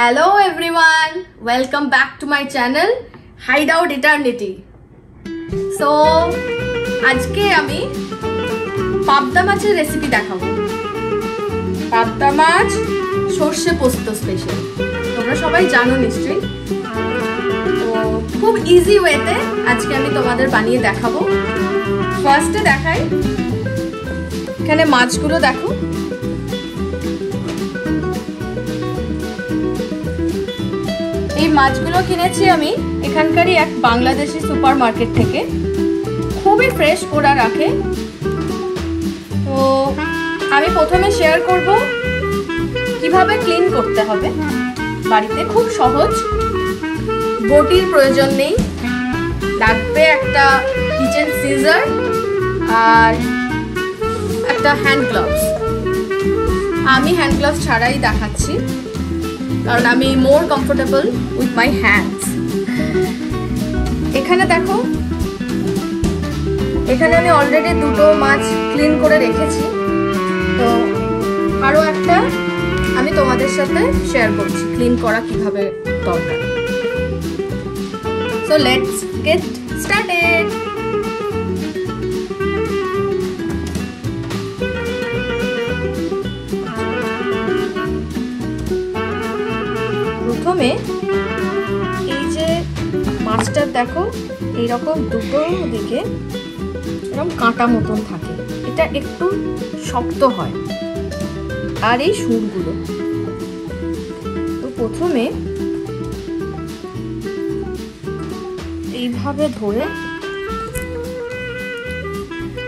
Hello everyone, welcome back to my channel Hideout Eternity. So আজকে আমি পাবদা মাছের রেসিপি দেখাবো। পাবদা মাছ সরষে পোস্ত স্পেশাল, তোমরা সবাই জানো নিশ্চয়ই। তো খুব ইজি ওয়েতে আজকে আমি তোমাদের বানিয়ে দেখাবো। ফার্স্টে দেখাই, এখানে মাছগুলো দেখো। এই মাছগুলো কিনেছি আমি এখানকারই এক বাংলাদেশি সুপার মার্কেট থেকে। খুবই ফ্রেশ ওরা রাখে। তো আমি প্রথমে শেয়ার করব কিভাবে ক্লিন করতে হবে বাড়িতে। খুব সহজ, বটির প্রয়োজন নেই, লাগবে একটা কিচেন সিজার আর একটা হ্যান্ড গ্লাভস। আমি হ্যান্ড গ্লাভস ছাড়াই দেখাচ্ছি কারণ আমি more comfortable with my hands. এখানে দেখো, এখানে আমি অলরেডি দুটো মাছ ক্লিন করে রেখেছি। তো আরো একটা আমি তোমাদের সাথে শেয়ার করছি ক্লিন করা কিভাবে দরকার। So let's get started. প্রথমে এই যে মাছটা দেখো, এইরকম দুটো দিকে এরকম কাঁটা মতন থাকে, এটা একটু শক্ত হয়। আর এই সুরগুলো, তো প্রথমে এইভাবে ধরে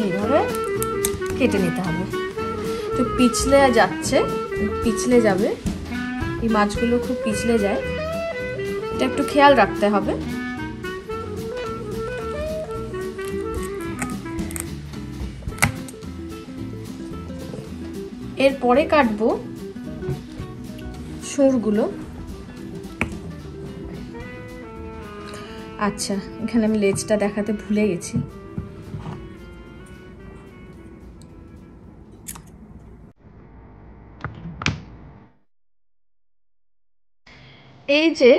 এইভাবে কেটে নিতে হবে। তো পিছলে যাচ্ছে, পিছলে যাবে, এই মাছগুলো খুব পিছলে যায়, এটা একটু খেয়াল রাখতে হবে। এরপরে কাটবো সুরগুলো। আচ্ছা, এখানে আমি লেজটা দেখাতে ভুলে গেছি। এই যে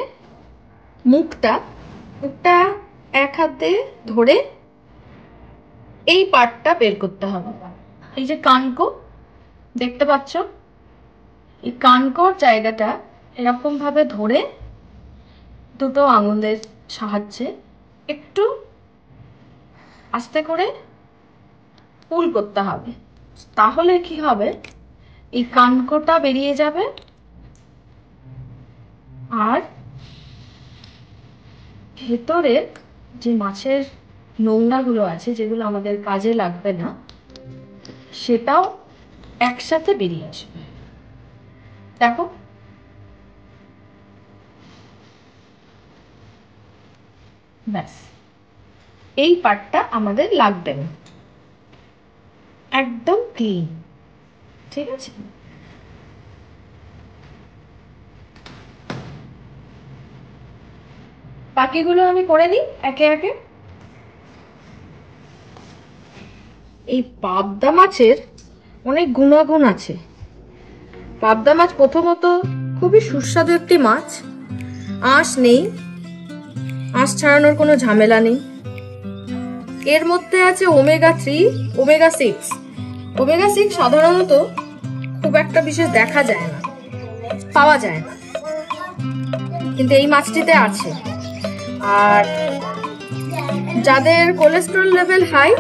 মুখটা এক হাতে ধরে এই পার্টটা বের করতে হবে। এই যে কানকো দেখতে পাচ্ছ, এই কানকোর জায়গাটা এরকম ভাবে ধরে দুটো আঙুলের সাহায্যে একটু আস্তে করে পুল করতে হবে। তাহলে কি হবে, এই কানকোটা বেরিয়ে যাবে আর ভেতরের যে মাছের নোংরাগুলো আছে, যেগুলো আমাদের কাজে লাগবে না, সেটাও একসাথে বেরিয়ে আসবে। দেখো, ব্যাস, এই পার্টটা আমাদের লাগবে না, একদম ক্লিন। ঠিক আছে, বাকিগুলো আমি করে নিই একে একে। এই পাবদা মাছের অনেক গুণাগুণ আছে। পাবদা মাছ প্রথমত খুবই সুস্বাদু একটি মাছ। আঁশ নেই, আঁশ ছাড়ানোর কোনো ঝামেলা নেই। এর মধ্যে আছে ওমেগা 3, ওমেগা 6। ওমেগা 6 সাধারণত খুব একটা বিশেষ দেখা যায় না, পাওয়া যায় না, কিন্তু এই মাছটিতে আছে। আর যাদের কোলেস্টেরল লেভেল হাই,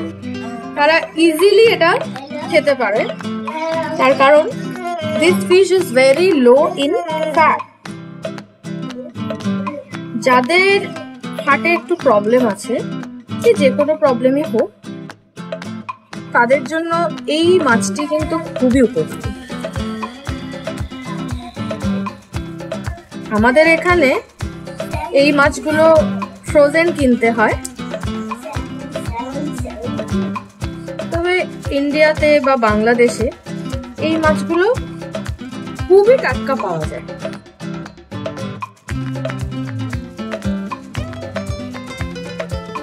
তারা ইজিলি এটা খেতে পারে, তার কারণ this fish is very low in fat. যাদের হার্টে একটু প্রবলেম আছে, যে কোনো প্রবলেমই হোক, তাদের জন্য এই মাছটি কিন্তু খুবই উপযোগী। আমাদের এখানে এই মাছগুলো ফ্রোজেন কিনতে হয়, তবে ইন্ডিয়াতে বা বাংলাদেশে এই মাছগুলো খুবই টাটকা পাওয়া যায়।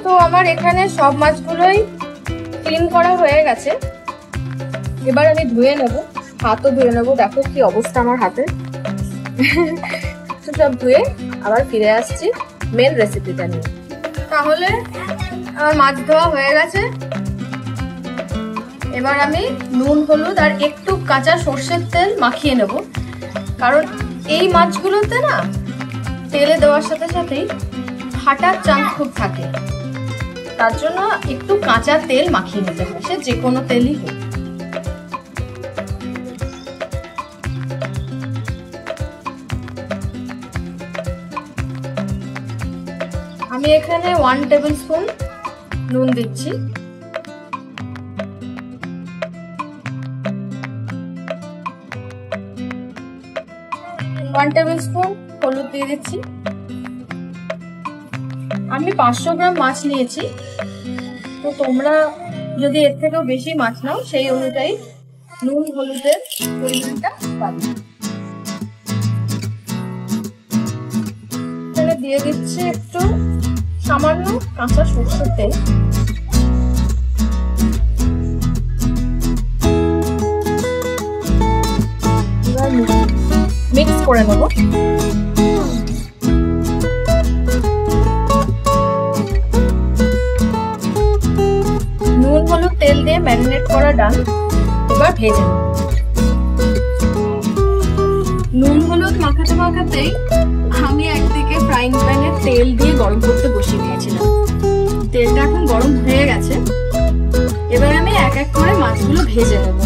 তো আমার এখানে সব মাছগুলোই ক্লিন করা হয়ে গেছে। এবার আমি ধুয়ে নেব, হাতও ধুয়ে নেব। দেখো কি অবস্থা আমার হাতে, সব ধুয়ে আবার ফিরে আসছি মেন রেসিপিটা নিয়ে। তাহলে আমার মাছ ধোয়া হয়ে গেছে। এবার আমি নুন হলুদ আর একটু কাঁচা সর্ষের তেল মাখিয়ে নেব, কারণ এই মাছগুলোতে না তেলে দেওয়ার সাথে সাথেই ফাটার চান্স খুব থাকে, তার জন্য একটু কাঁচা তেল মাখিয়ে নিতে হয়, সে যে কোনো তেলই হোক। আমি এখানে 1 টেবিল স্পুন নুন দিচ্ছি, 1 টেবিল স্পুন হলুদ দিয়ে দিচ্ছি। আমি 500 গ্রাম মাছ নিয়েছি, তো তোমরা যদি এর থেকেও বেশি মাছ নাও সেই অনুযায়ী নুন হলুদের পরিমাণটা বাড়বে। এখানে দিয়ে দিচ্ছি একটু সামান্য কাঁচা সরষের তেল। মিক্স করে নেব। নুন হলুদ তেল দিয়ে ম্যারিনেট করা ডাল এবার ভেজে নেব। নুন হলুদ মাখাতে মাখাতেই আমি একদিকে ফ্রাইং প্যানে তেল দিয়ে গরম করতে বসিয়ে দিয়েছিলাম। তেলটা এখন গরম হয়ে গেছে, এবার আমি এক এক করে মাছগুলো ভেজে নেব।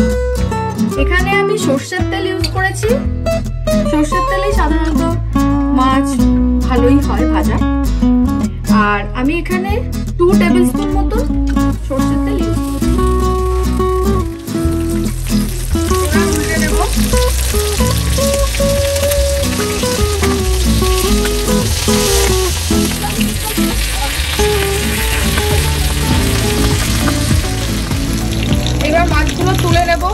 এখানে আমি সর্ষের তেল ইউজ করেছি, সর্ষের তেলেই সাধারণত মাছ ভালোই হয় ভাজা। আর আমি এখানে 2 টেবিল স্পুন মতো সর্ষের তেল ইউজ করেছি। এবার উল্টে নেব। এবার মাছগুলো তুলে নেব,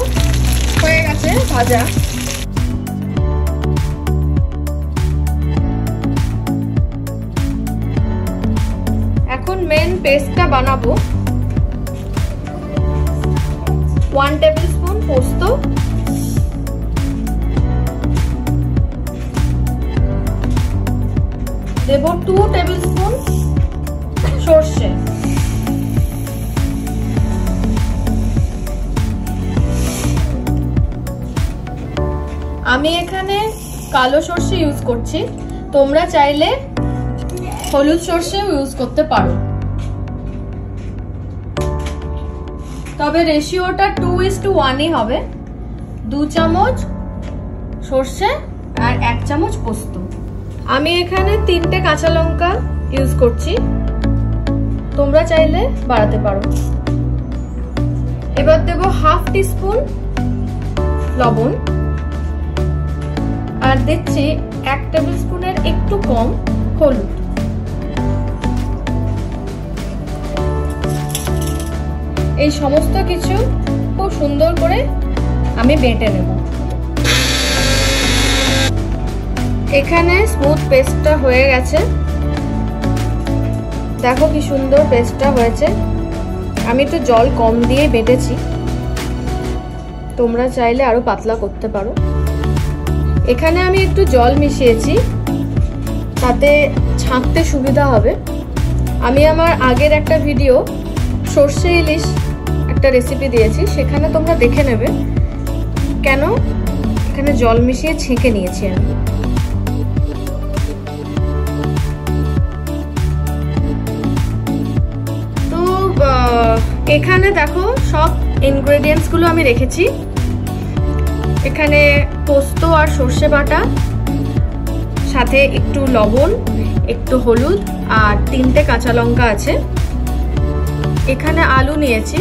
হয়ে গেছে ভাজা। এখন মেন পেস্টটা বানাবো। 1 টেবিল স্পুন পোস্ত, দেব 2 টেবিল স্পুন সর্ষে, আমি এখানে কালো সর্ষে ইউজ করছি, তোমরা চাইলে হলুদ সর্ষেও ইউজ করতে পারো, তবে রেশিওটা 2:1ই হবে। 2 চামচ সর্ষে আর 1 চামচ পোস্ত। আমি এখানে 3টে কাঁচা লঙ্কা ইউজ করছি, তোমরা চাইলে বাড়াতে পারো। এবার দেব 1/2 টিস্পুন লবণ আর দিচ্ছি 1 টেবিল স্পুনের একটু কম হলুদ। এই সমস্ত কিছু খুব সুন্দর করে আমি বেটে নেব। এখানে স্মুথ পেস্টটা হয়ে গেছে, দেখো কি সুন্দর পেস্টটা হয়েছে। আমি একটু জল কম দিয়ে বেটেছি, তোমরা চাইলে আরো পাতলা করতে পারো। এখানে আমি একটু জল মিশিয়েছি, তাতে ছাঁকতে সুবিধা হবে। আমি আমার আগের একটা ভিডিও সর্ষে ইলিশ একটা রেসিপি দিয়েছি, সেখানে তোমরা দেখে নেবে কেন এখানে জল মিশিয়ে ছেঁকে নিয়েছি আমি। তো এখানে দেখো সব ইনগ্রেডিয়েন্টস গুলো আমি রেখেছি। এখানে পোস্ত আর সর্ষে বাটা, সাথে একটু লবণ, একটু হলুদ আর 3টে কাঁচা লঙ্কা আছে। এখানে আলু নিয়েছি,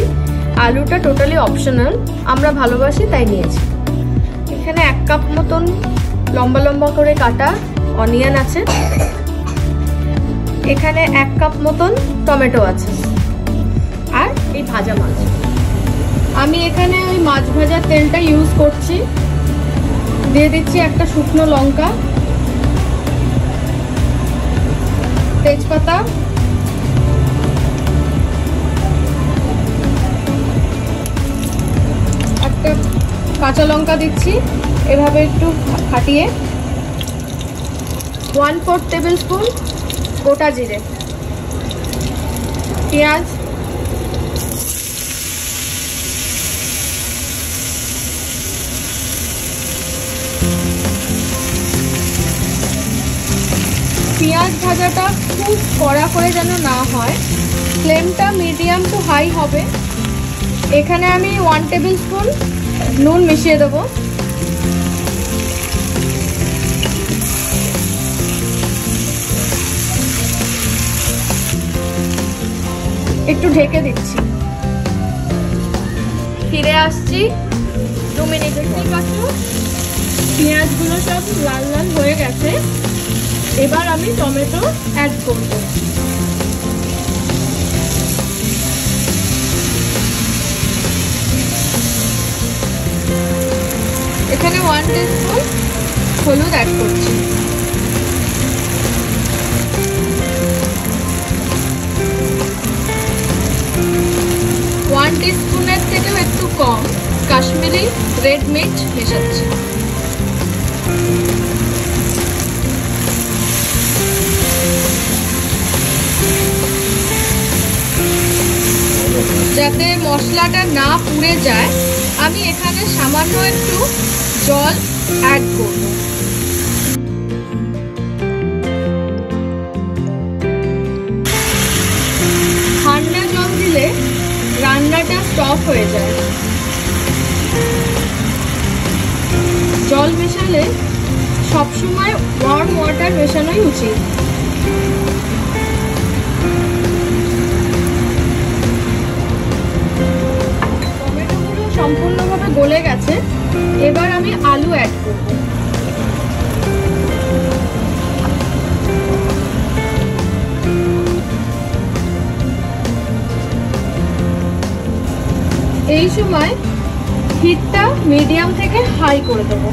আলুটা টোটালি অপশনাল, আমরা ভালোবাসি তাই নিয়েছি। এখানে 1 কাপ মতন লম্বা লম্বা করে কাটা অনিয়ন আছে। এখানে 1 কাপ মতন টমেটো আছে, আর এই ভাজা মাছ। আমি এখানে ওই মাছ ভাজার তেলটা ইউজ করছি। দিয়ে দিচ্ছি একটা শুকনো লঙ্কা, তেজপাতা, একটা কাঁচা লঙ্কা দিচ্ছি, এভাবে একটু ফাটিয়ে 1/4 টেবিল স্পুন গোটা জিরে, পেঁয়াজ, পেঁয়াজ ভাজাটা খুব কড়া করে যেন না হয়, ফ্লেমটা মিডিয়াম টু হাই হবে। এখানে আমি 1 টেবিল স্পুন নুন মিশিয়ে দেবো। একটু ঢেকে দিচ্ছি, ফিরে আসছি 2 মিনিটের পাশে। পেঁয়াজগুলো সব লাল লাল হয়ে গেছে, এবার আমি টমেটো অ্যাড করব। এখানে 1 টিস্পুন হলুদ অ্যাড করছি। ওয়ান টিস্পুনের থেকেও একটু কম কাশ্মীরি রেড মির্চ মেশাচ্ছি। যাতে মশলাটা না পুড়ে যায়, আমি এখানে সামান্য একটু জল অ্যাড করব। ঠান্ডা জল দিলে রান্নাটা স্টপ হয়ে যায়। জল মেশালে সবসময় ওয়ার্ম ওয়াটার মেশানোই উচিত। টমেটোগুলো সম্পূর্ণভাবে গলে গেছে, এবার আমি আলু অ্যাড করব। এই সময় হিটটা মিডিয়াম থেকে হাই করে দেবো।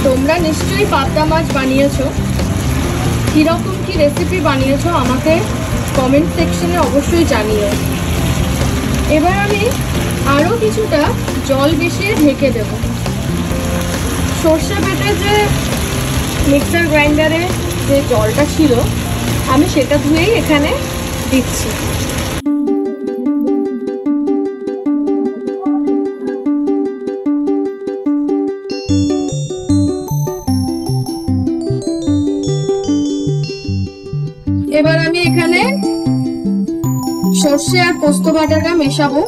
তোমরা নিশ্চয়ই পাবদা মাছ বানিয়েছো, কিরকম কি রেসিপি বানিয়েছো আমাকে কমেন্ট সেকশনে অবশ্যই জানিও। এবার আমি আরও কিছুটা জল মিশিয়ে ঢেকে দেব। সর্ষে বেটে যে মিক্সার গ্রাইন্ডারে যে জলটা ছিল, আমি সেটা ধুয়েই এখানে দিচ্ছি। এবার আমি এখানে সর্ষে আর পোস্ত বাটাটা মেশাবো।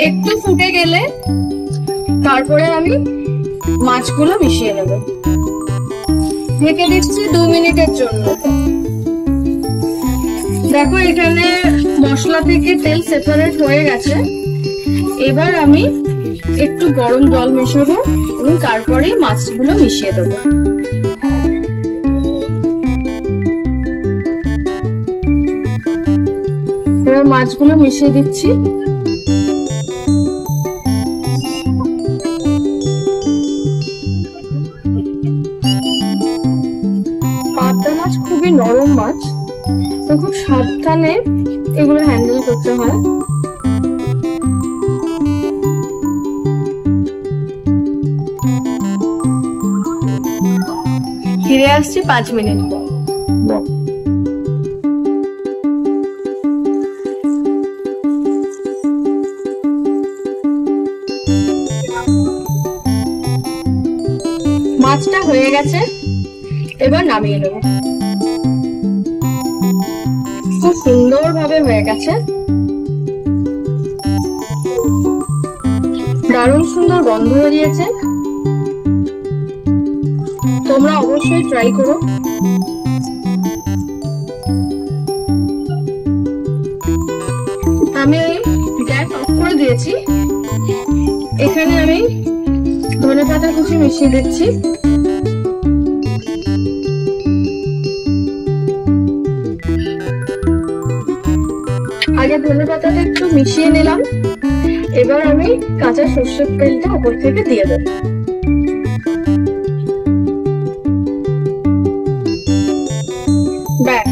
একটু ফুটে গেলে তারপরে আমি মাছগুলো মিশিয়ে নেব। ঢেকে দিচ্ছি 2 মিনিটের জন্য। দেখো এখানে মশলা থেকে তেল সেপারেট হয়ে গেছে। এবার আমি একটু গরম জল মেশাবো এবং তারপরে মাছগুলো মিশিয়ে দেবো। এবার মাছগুলো মিশিয়ে দিচ্ছি। পাবদা মাছ খুবই নরম মাছ, তো খুব সাবধানে এগুলো হ্যান্ডেল করতে হয়। ফিরে আসছি 5 মিনিট পর। মাছটা হয়ে গেছে, এবার নামিয়ে নেব। খুব সুন্দরভাবে হয়ে গেছে, দারুণ সুন্দর গন্ধ বেরিয়েছে। তোমরা অবশ্যই ট্রাই করো। আমি গ্যাস অফ করে দিয়েছি। এখানে আমি ধনেপাতা কুচি মিশিয়ে দিচ্ছি। আগে ধনেপাতাটা একটু মিশিয়ে নিলাম। এবার আমি কাঁচা সর্ষের তেলটা উপর থেকে দিয়ে দেব। ব্যাস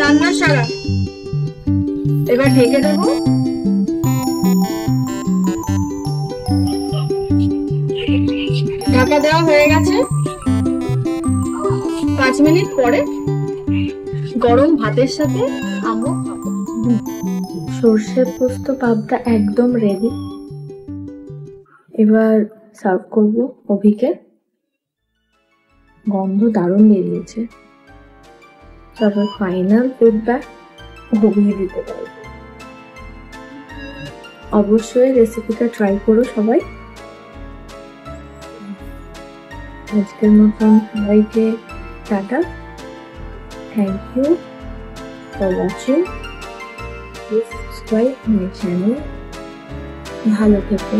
রান্না সারা, এবার ঢেকে দেবো। ঢাকা দেওয়া হয়ে গেছে। 5 মিনিট পরে গরম ভাতের সাথে আমরা খাবো। সর্ষে পোস্ত পাবদা একদম রেডি। এবার সার্ভ করবো অভিকে। গন্ধ দারুণ বেরিয়েছে। তারপর ফাইনাল ফিডব্যাক অভিয়ে দিতে পারবো। অবশ্যই রেসিপিটা ট্রাই করো সবাই। আজকের মতন সবাইকে tata. Thank you for watching. Please subscribe my channel. ভালো থেকো।